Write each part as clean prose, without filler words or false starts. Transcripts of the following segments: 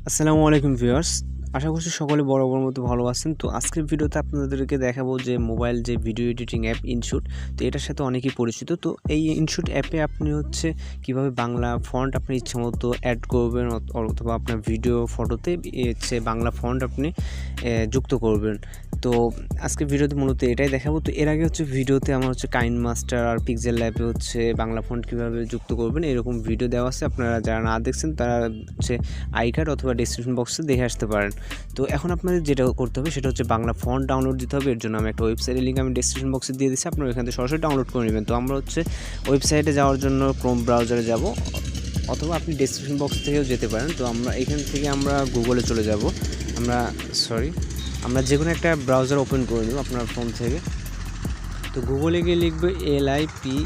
আসসালামু আলাইকুম ভিউয়ার্স, আশা করছি সকলে বরাবর মতো ভালো আছেন। তো আজকের ভিডিওতে আপনাদেরকে দেখাবো যে মোবাইল যে ভিডিও এডিটিং অ্যাপ InShot, তো এটার সাথে অনেকেই পরিচিত। তো এই InShot অ্যাপে আপনি কিভাবে বাংলা ফন্ট আপনি ইচ্ছামতো অ্যাড করবেন অথবা আপনার ভিডিও ফটোতে বাংলা ফন্ট আপনি যুক্ত করবেন। তো আজকের ভিডিওতে মূলত এটাই দেখাবো। তো এর আগে ভিডিওতে আমার Kinemaster আর Pixellab বাংলা ফন্ট কীভাবে যুক্ত করবেন এরকম ভিডিও দেওয়া আছে। আপনারা যারা না দেখছেন তারা আই কার্ড অথবা ডেসক্রিপশন বক্সে দেখে আসতে পারেন। তো এখন আপনাদের যেটা করতে হবে সেটা বাংলা ফন্ট ডাউনলোড দিতে হবে। এর জন্য আমি একটা ওয়েবসাইটের লিঙ্ক আমি ডেসক্রিপশন বক্সে দিয়ে দিচ্ছি, আপনারা এখান থেকে সরাসরি ডাউনলোড করে নেবেন। তো আমরা ওয়েবসাইটে যাওয়ার জন্য ক্রোম ব্রাউজারে যাব, অথবা আপনি ডেসক্রিপশন বক্স থেকেও যেতে পারেন। তো আমরা এখান থেকে আমরা গুগলে চলে যাব। আমরা যে কোনো একটা ব্রাউজার ওপেন করে নেব আপনার ফোন থেকে। তো গুগলে গিয়ে লিখবে LIPE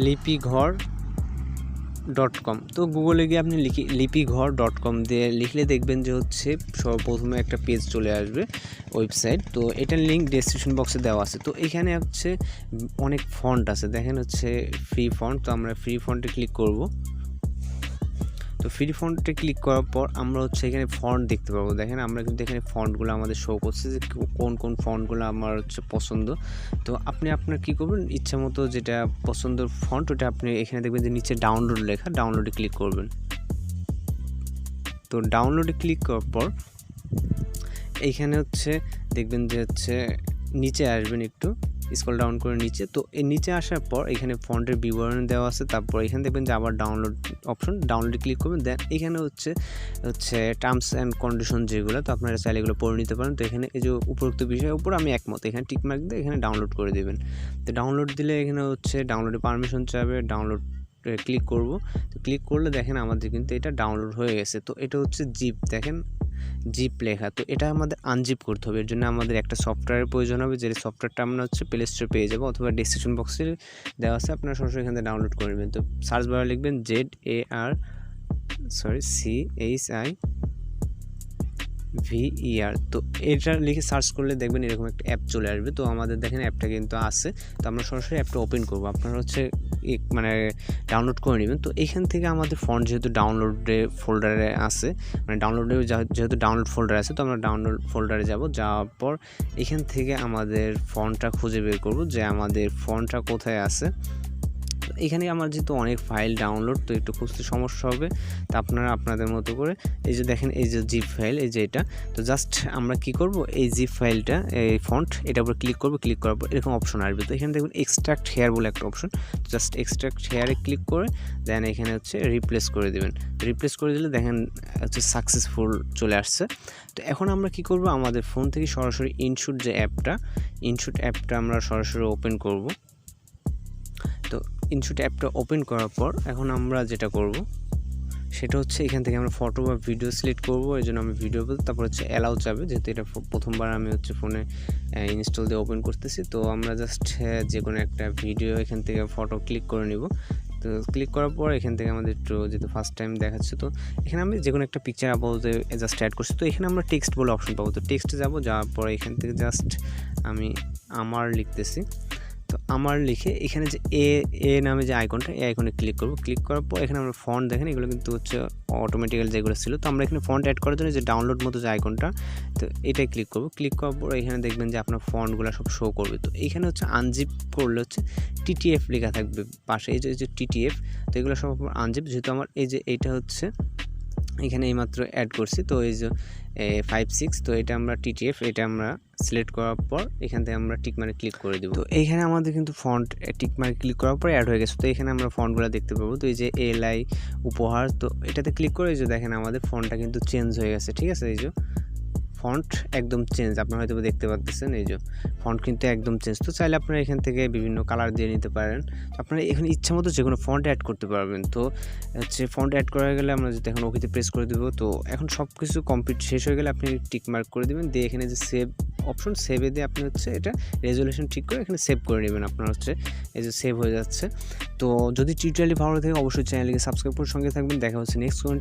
লিপিঘর.com। তো গুগলে গিয়ে আপনি লিপিঘর.com দিয়ে লিখলে দেখবেন যে সর্বপ্রথমে একটা পেজ চলে আসবে, ওয়েবসাইট। তো এটার লিঙ্ক ডেসক্রিপশন বক্সে দেওয়া আছে। তো এখানে অনেক ফন্ট আছে, দেখেন ফ্রি ফন্ট। তো আমরা ফ্রি ফন্টে ক্লিক করব। তো ফ্রি ফন্টে ক্লিক করার পর আমরা এখানে ফন্ট দেখতে পাবো। দেখেন আমরা কিন্তু এখানে ফন্টগুলো আমাদের শো করছে যে কোন কোন ফন্টগুলো আমার পছন্দ। তো আপনি আপনার কী করবেন, ইচ্ছা মতো যেটা পছন্দের ফন্ট ওটা আপনি এখানে দেখবেন যে নিচে ডাউনলোড লেখা, ডাউনলোডে ক্লিক করবেন। তো ডাউনলোডে ক্লিক করার পর এইখানে দেখবেন যে নিচে আসবেন, একটু স্ক্রল ডাউন করে নিচে। তো এই নিচে আসার পর এখানে ফন্টের বিবরণ দেওয়া আছে। তারপর এখানে দেখবেন যে আবার ডাউনলোড অপশন, ডাউনলোডে ক্লিক করবেন। দেন এখানে টার্মস অ্যান্ড কন্ডিশন যেগুলো, তো আপনারা চাইলে এগুলো পড়ে নিতে পারেন। তো এখানে এই যে উপরোক্ত বিষয়ের উপর আমি একমত, এখানে টিকমার্ক দিয়ে এখানে ডাউনলোড করে দেবেন। তো ডাউনলোড দিলে এখানে ডাউনলোডে পারমিশন চাইবে, ডাউনলোড ক্লিক করব। তো ক্লিক করলে দেখেন আমাদের কিন্তু এটা ডাউনলোড হয়ে গেছে। তো এটা জিপ, দেখেন জিপ লেখা। তো এটা আমাদের আনজিপ করতে হবে। এর জন্য আমাদের একটা সফটওয়্যারের প্রয়োজন হবে, যে সফটওয়্যারটা আমরা প্লে স্টোরে পেয়ে যাবো, অথবা ডেসক্রিপশন বক্সে দেওয়া আছে, আপনারা সরাসরি এখান থেকে ডাউনলোড করে নেবেন। তো সার্চ বারে লিখবেন CHIVER। তো এটা লিখে সার্চ করলে দেখবেন এরকম একটা অ্যাপ চলে আসবে। তো আমাদের দেখেন অ্যাপটা কিন্তু আছে। তো আমরা সরাসরি অ্যাপটা ওপেন করবো, আপনারা ডাউনলোড করে নেবেন। তো এখান থেকে আমাদের ফন্ট যেহেতু ডাউনলোডে ফোল্ডারে আছে, ডাউনলোডে যেহেতু ডাউনলোড ফোল্ডার আছে, তো আমরা ডাউনলোড ফোল্ডারে যাওয়ার পর এখান থেকে আমাদের ফন্টটা খুঁজে বের করব যে আমাদের ফন্টটা কোথায় আছে। এখানে আমার যেহেতু অনেক ফাইল ডাউনলোড, তো একটু খুঁজতে সমস্যা হবে। তো আপনারা আপনাদের মতো করে এই যে দেখেন এই যে জিপ ফাইল, এই যে এটা। তো জাস্ট আমরা কি করব, এই জিপ ফাইলটা, এই ফন্ট, এটার উপর ক্লিক করব। ক্লিক করার পর এরকম অপশন আসবে। তো এখানে দেখবেন এক্সট্রাক্ট হেয়ার বলে একটা অপশন, জাস্ট এক্সট্রাক্ট হেয়ারে ক্লিক করে দেন এখানে রিপ্লেস করে দেবেন। রিপ্লেস করে দিলে দেখেন সাকসেসফুল চলে আসছে। তো এখন আমরা কি করব, আমাদের ফোন থেকে সরাসরি InShot যে অ্যাপটা, InShot অ্যাপটা আমরা সরাসরি ওপেন করব। তো InShot অ্যাপটা ওপেন করার পর এখন আমরা যেটা করব সেটা এখান থেকে আমরা ফটো বা ভিডিও সিলেক্ট করব। এই জন্য আমি ভিডিও বলতে, তারপর অ্যালাউ যাবে, যেহেতু এটা প্রথমবার আমি ফোনে ইনস্টল দিয়ে ওপেন করতেছি। তো আমরা জাস্ট যে কোনো একটা ভিডিও এখান থেকে ফটো ক্লিক করে নিব। তো ক্লিক করার পর এখান থেকে আমাদের একটু যেহেতু ফার্স্ট টাইম দেখাচ্ছে, তো এখানে আমি যে কোনো একটা পিকচার আপাতত জাস্ট অ্যাড করছি। তো এখানে আমরা টেক্সট বলে অপশন পাবো। তো টেক্সটে যাওয়ার পর এখান থেকে জাস্ট আমি আমার লিখতেছি। তো আমার লিখে এখানে যে এ নামে যে আইকনটা, এই আইকনে ক্লিক করব। ক্লিক করার পর এখানে আমরা ফন্ট, দেখেন এগুলো কিন্তু অটোমেটিক্যালি যেগুলো ছিল। তো আমরা এখানে ফন্ট অ্যাড করার জন্য যে ডাউনলোড মতো যে আইকনটা, তো এটাই ক্লিক করব। ক্লিক করার পর এখানে দেখবেন যে আপনার ফন্টগুলো সব শো করবে। তো এখানে আনজিপ করলে TTF লেখা থাকবে পাশে, এই যে TTF। তো এগুলো সব আনজিপ, যেহেতু আমার এই যে এইটা এখানে এইমাত্র অ্যাড করছি। তো এই যে 5-6, তো এটা আমরা TTF, এটা আমরা সিলেক্ট করার পর এখান থেকে আমরা টিকমার্কে ক্লিক করে দেব। তো এইখানে আমাদের কিন্তু ফন্ট টিকমার্কে ক্লিক করার পর অ্যাড হয়ে গেছে। তো এখানে আমরা ফন্টগুলো দেখতে পাবো। তো এই যে LI উপহার, তো এটাতে ক্লিক করে এই যে দেখেন আমাদের ফন্টটা কিন্তু চেঞ্জ হয়ে গেছে। ঠিক আছে, এই যে ফন্ট একদম চেঞ্জ, আপনারা হয়তো দেখতে পাচ্ছেন, এই যে ফন্ট কিন্তু একদম চেঞ্জ। তো চাইলে আপনারা এখান থেকে বিভিন্ন কালার দিয়ে নিতে পারেন। তো আপনারা এখানে ইচ্ছা মতো যে কোনো ফন্ট অ্যাড করতে পারবেন। তো ফন্ট অ্যাড করা গেলে আমরা যদি এখন ওকেতে প্রেস করে দেবো। তো এখন সব কিছু কমপ্লিট শেষ হয়ে গেলে আপনি টিক মার্ক করে দেবেন, দিয়ে এখানে যে সেভ অপশন, সেভে দিয়ে আপনি এটা রেজুলেশন ঠিক করে এখানে সেভ করে নেবেন। আপনার এই যে সেভ হয়ে যাচ্ছে। তো যদি টিউটোরিয়ালটি ভালো লাগে অবশ্যই চ্যানেলকে সাবস্ক্রাইব করে সঙ্গে থাকবেন। দেখা হচ্ছে নেক্সট কোন